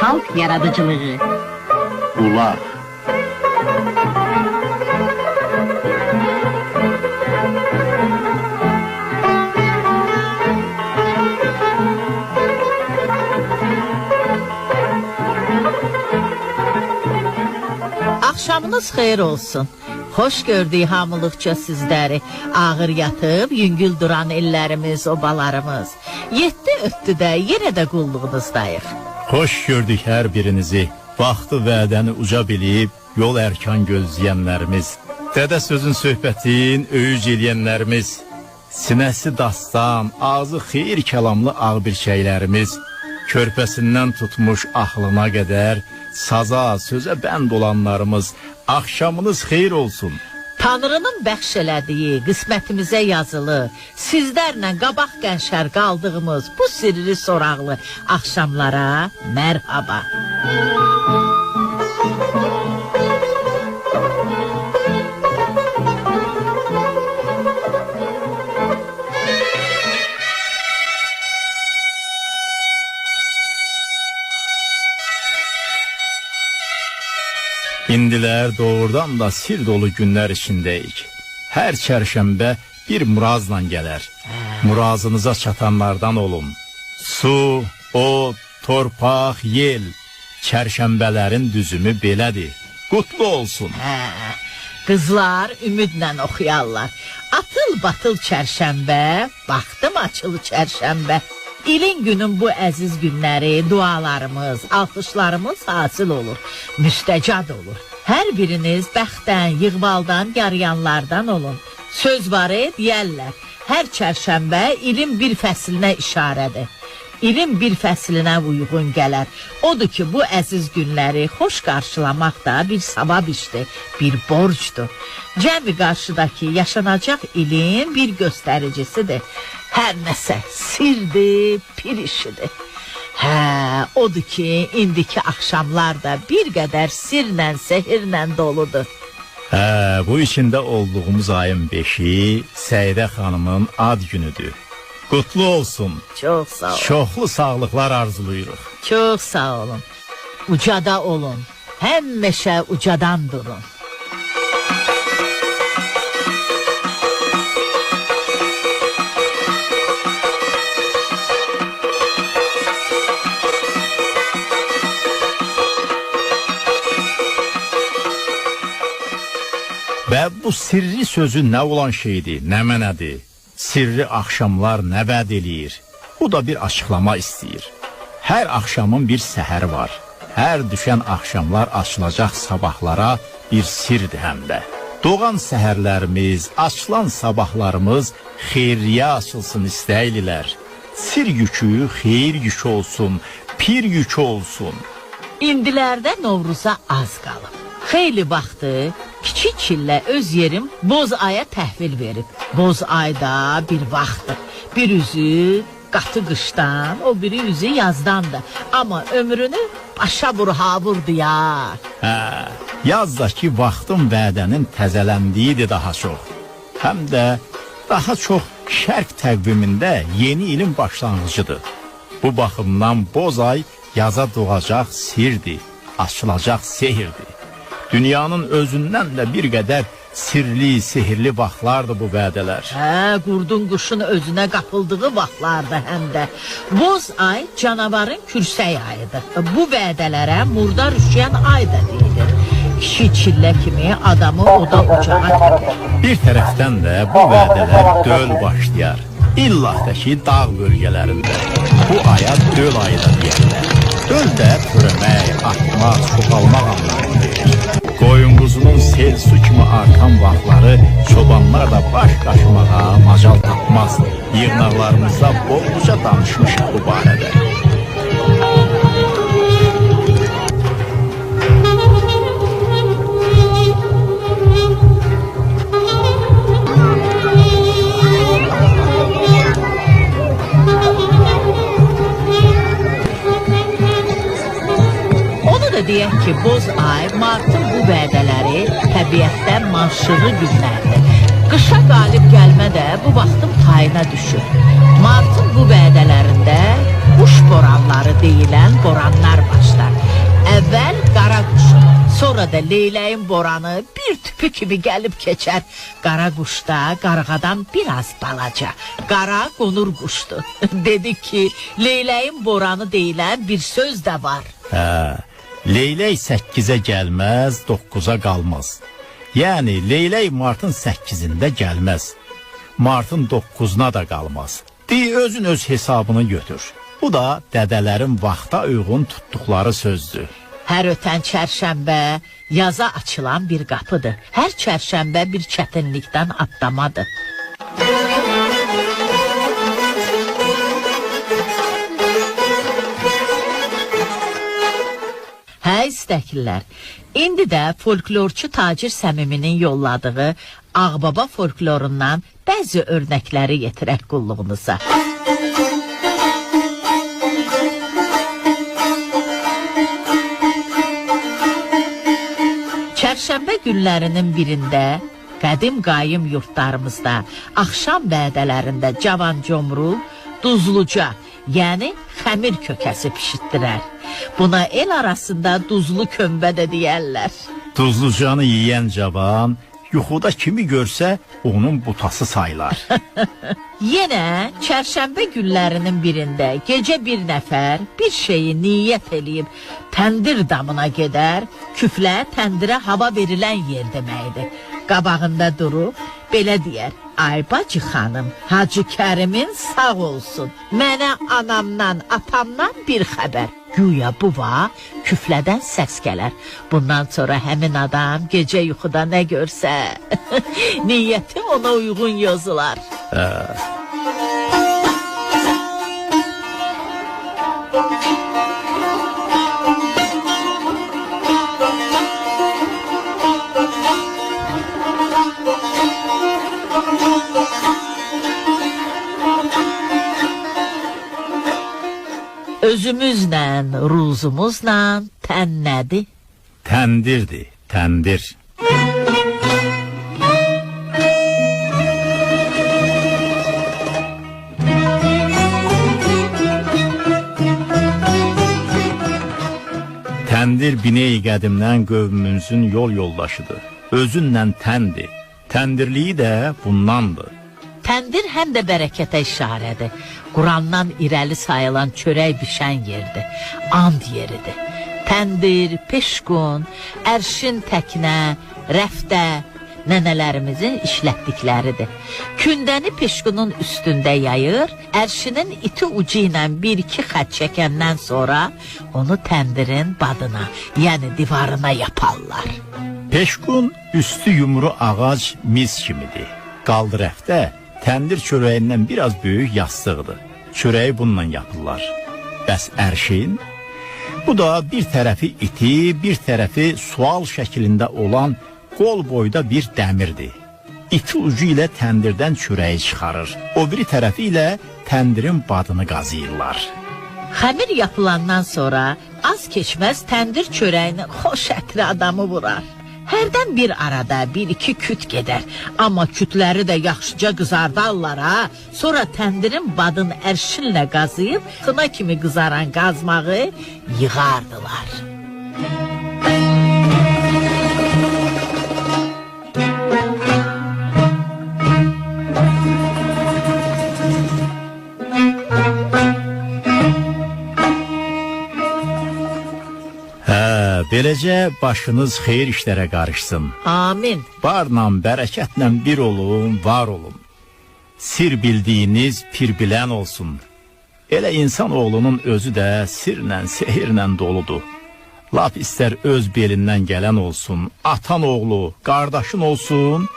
Halk yaradıcılığı. Ulaq. Axşamınız xeyir olsun. Xoş gördük hamılıqca sizləri. Ağır yatıb, yüngül duran ellərimiz, obalarımız. 7 ötdü də, yenə də qulluğunuzdayıq. Xoş gördük hər birinizi. Vaxtı vədəni uca bilib, yol ərkan gözləyənlərimiz. Dədə sözün söhbətin, öyüc eləyənlərimiz. Sinəsi dastan, ağzı xeyir kəlamlı ağbirçəklərimiz. Körpəsindən tutmuş axlına qədər, saza, sözə bənd olanlarımız. Axşamınız xeyir olsun. Tanrının bəxş elədiyi, qismətimizə yazılı, sizlərlə qabaq qənşər qaldığımız bu sirri soraqlı axşamlara mərhaba. İndilər doğrudan da sir dolu günlər içindəyik. Hər çərşənbə bir murazla gələr. Murazınıza çatanlardan olun. Su, od, torpaq, yel. Çərşənbələrin düzümü belədir. Qutlu olsun. Qızlar ümidlə oxuyarlar. Atıl batıl çərşənbə, baxdım açılı çərşənbə. İlin günün bu əziz günləri, dualarımız, alqışlarımız hasil olur, müstəcad olur. Hər biriniz bəxtdən, yığvaldan, yarayanlardan olun. Söz var deyərlər, hər çərşənbə ilin bir fəslinə işarədir. İlin bir fəslinə uyğun gələr. Odur ki, bu əziz günləri xoş qarşılamaq da bir savab işdir, bir borcdur. Cəmi qarşıdakı yaşanacaq ilin bir göstəricisidir. Hər nəsə sirdir, pir işidir. Odur ki, indiki axşamlar da bir qədər sirlə, sehirlə doludur. Bu içində olduğumuz ayın 5-i Səidə xanımın ad günüdür. Qutlu olsun. Çox sağ olun. Çoxlu sağlıqlar arzulayırıq. Çox sağ olun. Ucada olun. Həmişə ucadan durun. Və bu sirri sözü nə olan şeydir, nə mənədir? Sirri axşamlar nə vəd eləyir? Bu da bir açıqlama istəyir. Hər axşamın bir səhəri var. Hər düşən axşamlar açılacaq sabahlara bir sirdir həm də. Doğan səhərlərimiz, açılan sabahlarımız xeyriyə açılsın istəylilər. Sir yükü xeyir yükü olsun, pir yükü olsun. İndilərdə Novruza az qalıb. Xeyli vaxtı kiçik çillə öz yerim boz aya təhvil verib. Boz ayda bir vaxtdır. Bir üzü qatı qışdan, o biri üzü yazdandır. Amma ömrünü başa vurha vurdu ya. Yazdakı vaxtın vədənin təzələndiyidir daha çox. Həm də daha çox şərq təqvimində yeni ilin başlanğıcıdır. Bu baxımdan boz ay yaza doğacaq sirdir, açılacaq sehirdir. Dünyanın özündən də bir qədər sirli, sehirli vaxtlardır bu vədələr. Qurdun quşun özünə qapıldığı vaxtlardır həm də. Boz ay canavarın kürsək ayıdır. Bu vədələrə murdar üşüyən ay da deyilir. Kişi çillə kimi adamı oda ocağa təpir. Bir tərəfdən də bu vədələr döl başlayar. İllatdakı dağ bölgələrində. Bu aya döl ayı da deyərlər. Döl də törəmək, atmaq, çoxalmaq anlamını verir. Qoyun quzunun sel su kimi artan vaxtları çobanlar da baş qaşımağa macal tapmaz. Yığınaqlarımızda bolca danışmışıq bu barədə. ki, boz ay, martın bu vədələri təbiətdən manşırlı günlərdir. Qışa qalib gəlmə də bu vaxtın payına düşür. Martın bu vədələrində quş boranları deyilən boranlar başlar. Əvvəl qara quşun, sonra da leyləyin boranı bir tüpü kimi gəlib keçər. Qara quş da qarğadan biraz balaca, qara qonur quşdur. Dedi ki, leyləyin boranı deyilən bir söz də var. Leylək 8-ə gəlməz, 9-a qalmaz. Yəni leylək martın 8-də gəlməz, martın 9-una da qalmaz. Özün öz hesabını götür. Bu da dədələrin vaxta uyğun tutduqları sözdür. Hər ötən çərşənbə yaza açılan bir qapıdır. Hər çərşənbə bir çətinlikdən addamadır. Hə istəklilər, indi də folklorçu Tacir Səmiminin yolladığı Ağbaba folklorundan bəzi örnəkləri yetirək qulluğunuza. Çərşənbə günlərinin birində qədim qayım yurtlarımızda axşam vədələrində cavan comrul duzluca, yəni xəmir kökəsi pişirtdirər. Buna el arasında duzlu kömbə də deyərlər. Duzlucanı yiyən cavan yuxuda kimi görsə onun butası saylar. Yenə çərşənbə günlərinin birində gecə bir nəfər bir şeyi niyyət eləyib təndir damına gedər, küflə təndirə hava verilən yer deməkdir. Qabağında durub belə deyər: "Ay bacı xanım, Hacı Kərimin sağ olsun. Mənə anamdan, atamdan bir xəbər." Güya bu va küflədən səs gələr. Bundan sonra həmin adam gecə yuxuda nə görsə, niyyəti ona uyğun yazılar. Özümüzlə, ruzumuzla tən nədir? Təndirdir, təndir. Təndir bineyi qədimdən qövmümüzün yol yoldaşıdır. Özünlə təndir. Təndirliyi də bundandır. Təndir həm də bərəkətə işarədir. Qurandan irəli sayılan çörək bişən yerdir. And yeridir. Təndir, peşkun, ərşin təknə, rəftə nənələrimizin işlətdikləridir. Kündəni peşkunun üstündə yayır, ərşinin iti ucu ilə bir-iki xət çəkəndən sonra onu təndirin badına, yəni divarına yaparlar. Peşkun üstü yumru ağac mis kimidir. Qaldı rəftə, təndir çörəyindən biraz böyük yastıqdır. Çörəyi bununla yapırlar. Bəs ərşin? Bu da bir tərəfi iti, bir tərəfi sual şəklində olan qol boyda bir dəmirdir. İti ucu ilə təndirdən çörəyi çıxarır. O biri tərəfi ilə təndirin badını qazıyırlar. Xəmir yapılandan sonra az keçməz təndir çörəyini xoş ətli adamı vurar. Hərdən bir arada bir-iki küt gedər. Amma kütləri də yaxşıca qızardarlar ha. Sonra təndirin badın ərşinlə qazıyıb xına kimi qızaran qazmağı yığardılar. Beləcə başınız xeyir işlərə qarışsın. Amin. Barla, bərəkətlə bir olun, var olun. Sir bildiyiniz pir bilən olsun. Elə insan oğlunun özü də sirlə, sehirlə doludur. Lap istər öz belindən gələn olsun, atan oğlu, qardaşın olsun,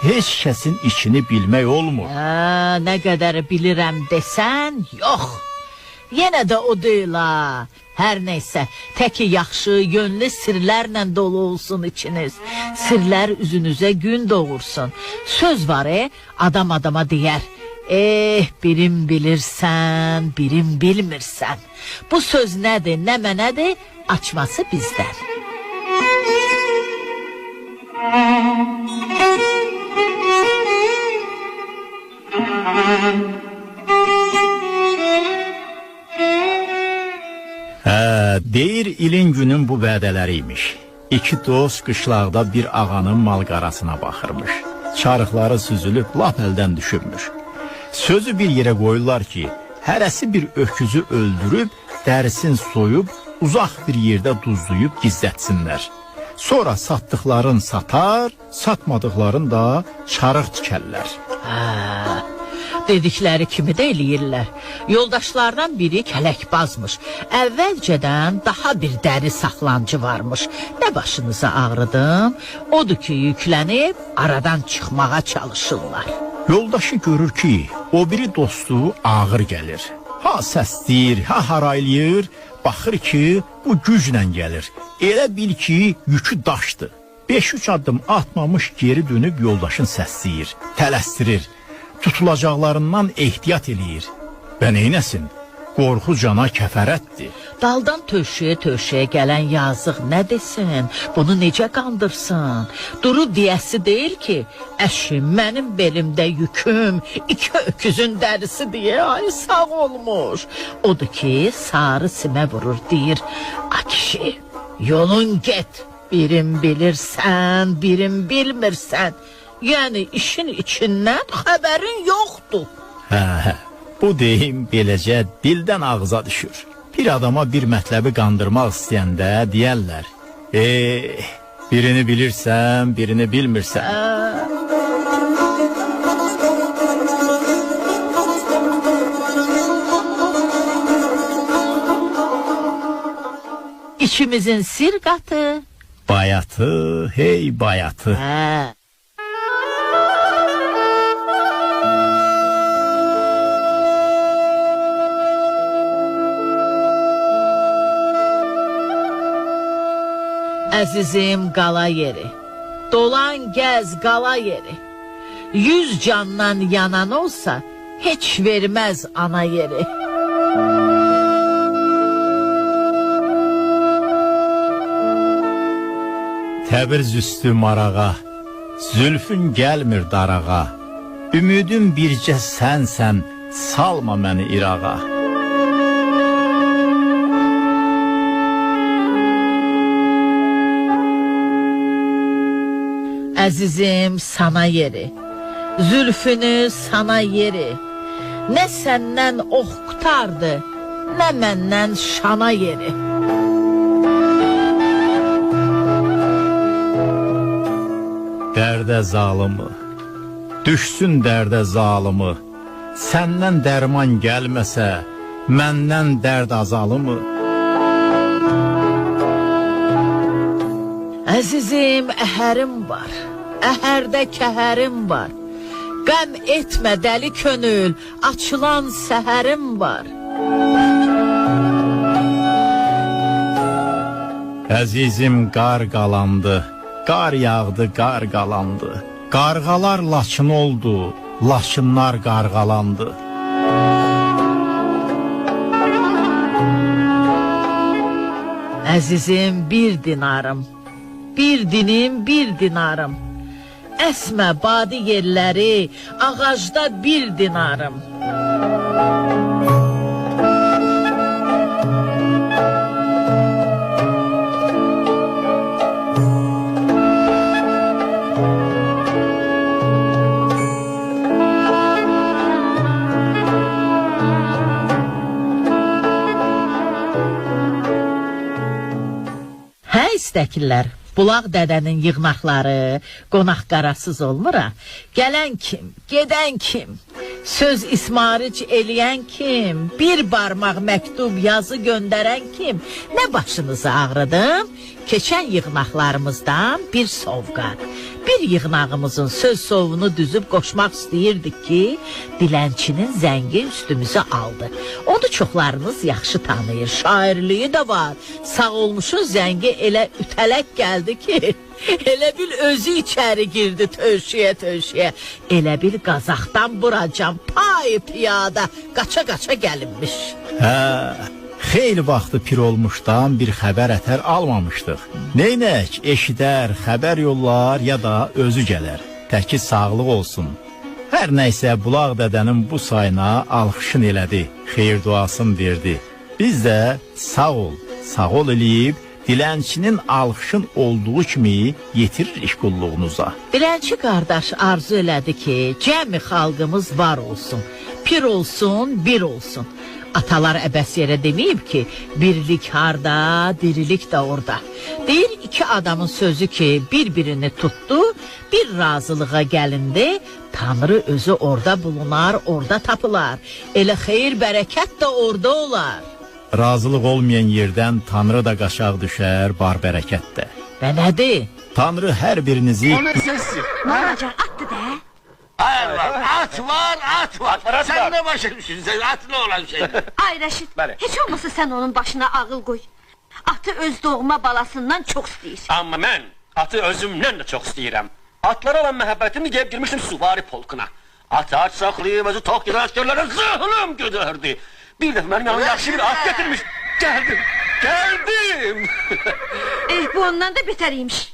heç kəsin içini bilmək olmur. Nə qədər bilirəm desən, yox. Yenə də o deyil ha. Hər neysə, təki yaxşı, yönlü sirlərlə dolu olsun içiniz. Sirlər üzünüzə gün doğursun. Söz var adam adama deyər: birim bilirsən, birim bilmirsən. Bu söz nədir, nə mənədir, açması bizdən. Deyir ilin günün bu vədələriymiş. İki dost qışlaqda bir ağanın malqarasına baxırmış. Çarıqları süzülüb lap əldən düşübmüş. Sözü bir yerə qoyurlar ki, hərəsi bir öküzü öldürüb, dərisin soyub, uzaq bir yerdə duzlayıb gizlətsinlər. Sonra satdıqların satar, satmadıqların da çarıq tikərlər. Dedikləri kimi də eləyirlər. Yoldaşlardan biri kələkbazmış. Əvvəlcədən daha bir dəri saxlancı varmış. Nə başınıza ağrıdım? Odur ki, yüklənib aradan çıxmağa çalışırlar. Yoldaşı görür ki, o biri dostu ağır gəlir. Ha səsləyir, ha haraylayır, baxır ki, bu güclə gəlir. Elə bil ki, yükü daşdır. 5-3 addım atmamış geri dönüb yoldaşın səsləyir, tələsdirir. Tutulacaqlarından ehtiyat eləyir. Və neynəsin? Qorxu cana kəfərətdir. Daldan tövşüyə gələn yazıq nə desin? Bunu necə qandırsın? Duru deyəsi deyil ki, əşim mənim belimdə yüküm, 2 öküzün dərisi deyə ay sağ olmuş. Odur ki, sarı simə vurur, deyir, a kişi, yolun get, birin bilirsən, birin bilmirsən. Yəni işin içindən xəbərin yoxdur. Bu deyim beləcə dildən ağza düşür. Bir adama bir mətləbi qandırmaq istəyəndə deyərlər, birini bilirsən, birini bilmirsən. İçimizin sirqatı, Bayatı, hey bayatı. Əzizim qala yeri, dolan gəz qala yeri. 100 candan yanan olsa, heç verməz ana yeri. Təbriz üstü marağa, zülfün gəlmir darağa. Ümidim bircə sənsən, salma məni İrağa. Əzizim sana yeri, zülfünü sana yeri. Nə səndən ox qutardı, nə məndən şana yeri. Dərdə zalımı, düşsün dərdə zalımı. Səndən dərman gəlməsə, məndən dərd azalımı? Əzizim əhərim var, əhərdə kəhərim var. Qəm etmə dəli könül, açılan səhərim var. Əzizim qar qalandı, qar yağdı, qar qalandı. Qarğalar laçın oldu, laçınlar qarğalandı. Əzizim bir dinarım, bir dinim bir dinarım. Əsmə badi yerləri, ağacda bir dinarım. Hə istəkirlər. Bulaq dədənin yığnaqları qonaq qarasız olmur ha. Gələn kim, gedən kim, söz ismaric eləyən kim, bir barmaq məktub yazı göndərən kim, nə başınızı ağrıdım? Keçən yığnaqlarımızdan bir sovqat. Bir yığnağımızın söz sovunu düzüb qoşmaq istəyirdik ki, dilənçinin zəngi üstümüzü aldı. Onu çoxlarınız yaxşı tanıyır, şairliyi də var. Sağ olmuşun zəngi elə ütələk gəldi ki, elə bil özü içəri girdi tövşüyə. Elə bil Qazaxdan buracam, pay piyada, qaça gəlinmiş. Xeyli vaxtı pir olmuşdan bir xəbər ətər almamışdıq. Neynək, eşidər, xəbər yollar ya da özü gələr. Təki sağlıq olsun. Hər nəysə Bulaq dədənin bu sayına alqışın elədi, xeyir duasını verdi. Biz də sağ ol eləyib dilənçinin alqışın olduğu kimi yetiririk qulluğunuza. Dilənçi qardaş arzu elədi ki, cəmi xalqımız var olsun, pir olsun, bir olsun. Atalar əbəs yerə deməyib ki, birlik harda, dirilik də orada. Deyir iki adamın sözü ki, bir-birini tutdu, bir razılığa gəlindi, Tanrı özü orada bulunar, orada tapılar. Elə xeyir, bərəkət də orada olar. Razılıq olmayan yerdən Tanrı da qaşaq düşər, bar bərəkət də. Və nədir? Tanrı hər birinizi... O ne sessi? Ne olacak? Attı de. Allah, at var, at var. At var. Sen ne başa düşün, sen atlı olan şey. Ay Reşit, Bəli. hiç olmasa sen onun başına ağıl koy. Atı öz doğma balasından çok istəyir. Amma mən atı özümdən də çox istəyirəm. Atlara olan məhəbbətimi deyib girmişdim süvari polkuna. Atı aç saxlayıb özü tok gedən askerlərə zıhlım gödərdi. Bir dəfə mənim yanıma yaxşı bir at getirmiş. Gəldim. Bu ondan da beteriymiş.